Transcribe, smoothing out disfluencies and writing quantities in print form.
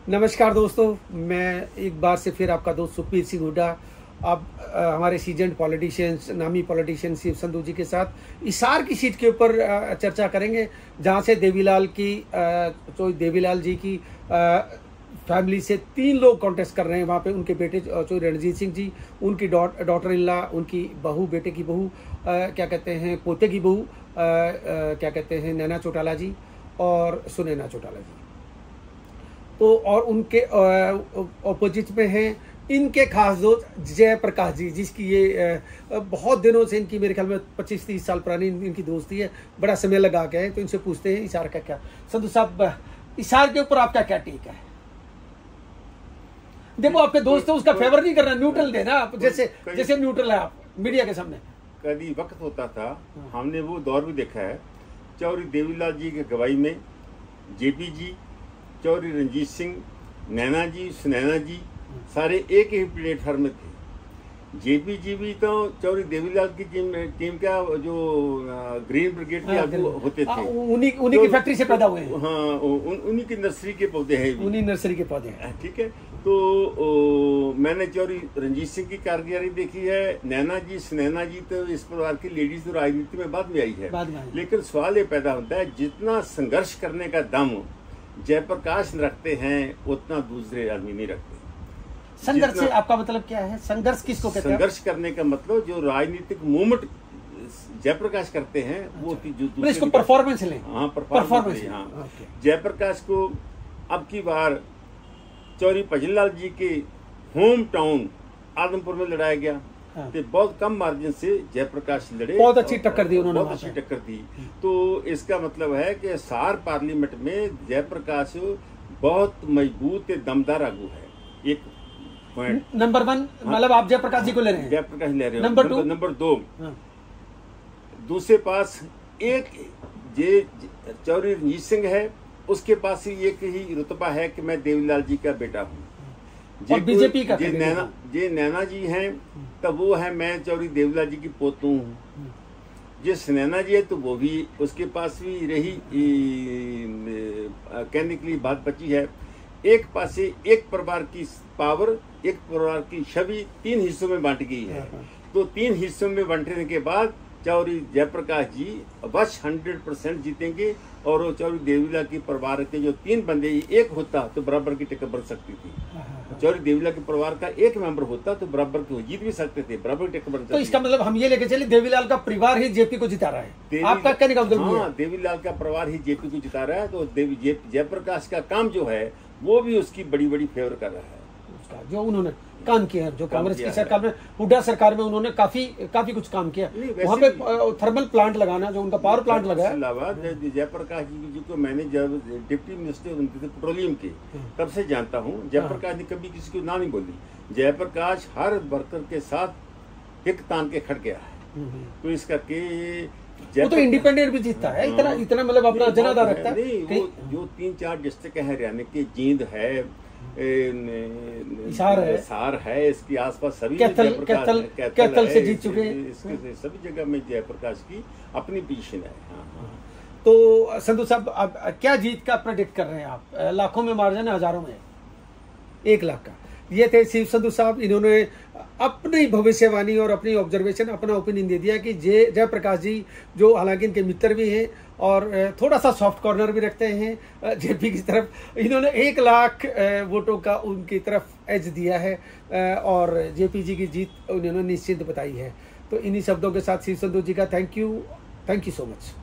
नमस्कार दोस्तों, मैं एक बार से फिर आपका दोस्त सुखबीर सिंह हुड्डा अब हमारे सीजन पॉलिटिशियंस, नामी पॉलिटिशियन शिव संधू जी के साथ हिसार की सीट के ऊपर चर्चा करेंगे, जहां से देवीलाल जी की फैमिली से 3 लोग कॉन्टेस्ट कर रहे हैं। वहां पे उनके बेटे रणजीत सिंह जी, उनकी डॉटर इन लॉ, उनकी बहू, बेटे की बहू, क्या कहते हैं पोते की बहू, क्या कहते हैं नैना चौटाला जी और सुनैना चौटाला जी। तो और उनके ऑपोजिट में हैं इनके खास दोस्त जयप्रकाश जी, जिसकी ये बहुत दिनों से इनकी मेरे ख्याल में 25-30 साल पुरानी इनकी दोस्ती है, बड़ा समय लगा के है। तो इनसे पूछते हैं हिसार का क्या। संधू साहब, हिसार के ऊपर आपका क्या टेक है? देखो, आपके दोस्त है, उसका फेवर नहीं करना, न्यूट्रल देना आप, जैसे न्यूट्रल है आप मीडिया के सामने। कभी वक्त होता था, हमने वो दौर भी देखा है, चौधरी देवीलाल जी की गवाही में जेपी जी, चौधरी रणजीत सिंह, नैना जी, सुनैना जी सारे एक ही प्लेटफॉर्म में थे। जेपी जी भी तो चौधरी देवीलाल की टीम का जो ग्रीन ब्रिगेड के आगू होते थे, उन्हीं की फैक्ट्री से पैदा हुए हैं। हाँ, उन्हीं की नर्सरी के पौधे हैं, उन्हीं नर्सरी के पौधे हैं। ठीक है। तो मैंने चौधरी रणजीत सिंह की कारगिरी देखी है। नैना जी, सुनैना जी तो इस परिवार की लेडीज तो राजनीति में बाद में आई है, लेकिन सवाल ये पैदा होता है, जितना संघर्ष करने का दम जयप्रकाश रखते हैं उतना दूसरे आदमी नहीं रखते। संघर्ष से आपका मतलब क्या है? संघर्ष किसको कहते हैं? संघर्ष करने का मतलब जो राजनीतिक मूवमेंट जयप्रकाश करते हैं, वो जो इसको परफॉर्मेंस लें। हाँ, परफॉर्मेंस। हाँ, जयप्रकाश को अब की बार चौधरी भजनलाल जी के होम टाउन आदमपुर में लड़ाया गया। हाँ। तो बहुत कम मार्जिन से जयप्रकाश लड़े, बहुत अच्छी टक्कर दी उन्होंने, बहुत अच्छी टक्कर दी। तो इसका मतलब है कि हिसार पार्लियामेंट में जयप्रकाश बहुत मजबूत दमदार आगू है। एक पॉइंट नंबर 1 मतलब आप जयप्रकाश जी को ले रहे हैं? जयप्रकाश ले रहे हैं। नंबर 2 दूसरे पास एक चौधरी रणजीत सिंह है, उसके पास ही एक ही रुतबा है कि मैं देवीलाल जी का बेटा हूँ। बीजेपी का नैना जी हैं, तब वो है मैं चौधरी देवीलाल जी की पोतू हूँ। जो सुनैना जी है तो वो भी, उसके पास भी रही कहने के लिए बात बची है। एक पासे एक परिवार की पावर, एक परिवार की छवि 3 हिस्सों में बांट गई है। तो 3 हिस्सों में बांटने के बाद चौधरी जयप्रकाश जी बस 100% जीतेंगे, और वो चौधरी देवीलाल की परिवार के जो 3 बंदे एक होता तो बराबर की टक्कर बन सकती थी। चौधरी देवीलाल के परिवार का एक मेंबर होता तो बराबर को जीत भी सकते थे, बराबर की टक्कर बन सकती। तो इसका मतलब हम ये लेके चले देवीलाल का परिवार ही जेपी को जिता रहा है, आपका कहने का मतलब? हाँ, देवीलाल का परिवार ही जेपी को जिता रहा है। तो जयप्रकाश का काम जो है वो भी उसकी बड़ी फेवर कर रहा है, उसका जो उन्होंने काम किया है, जो कांग्रेस की सरकार में, हुड्डा सरकार में उन्होंने काफी कुछ काम किया। वहाँ पे थर्मल प्लांट लगाना, जो उनका पावर प्लांट लगाया। जयप्रकाश जी को मैंने जब डिप्टी मिनिस्टर बनते थे पेट्रोलियम के, तब से जानता हूँ। जयप्रकाश ने कभी किसी को ना नहीं बोली। जयप्रकाश हर वर्कर के साथ हिक तान के खड़ गया है। तो इस करके वो तो इंडिपेंडेंट भी जीतता है, इतना मतलब अपना जनाधार रखता है। वो जो 3-4 डिस्ट्रिक्ट है हरियाणा के, जींद है, हिसार है, इसके आसपास सभी कैथल से जीत चुके हैं। सभी जगह में जयप्रकाश की अपनी पोजीशन है। हाँ। तो संधू साहब, आप क्या जीत का प्रेडिक्ट कर रहे हैं? आप लाखों में मार्जिन है, हजारों में? 1 लाख का। ये थे शिव संधू साहब। इन्होंने अपनी भविष्यवाणी और अपनी ऑब्जर्वेशन, अपना ओपिनियन दे दिया कि जयप्रकाश जी, जो हालांकि इनके मित्र भी हैं और थोड़ा सा सॉफ्ट कॉर्नर भी रखते हैं जेपी की तरफ, इन्होंने 1 लाख वोटों का उनकी तरफ एज दिया है और जेपी जी की जीत उन्होंने निश्चित बताई है। तो इन्हीं शब्दों के साथ शिव संधू जी का थैंक यू सो मच।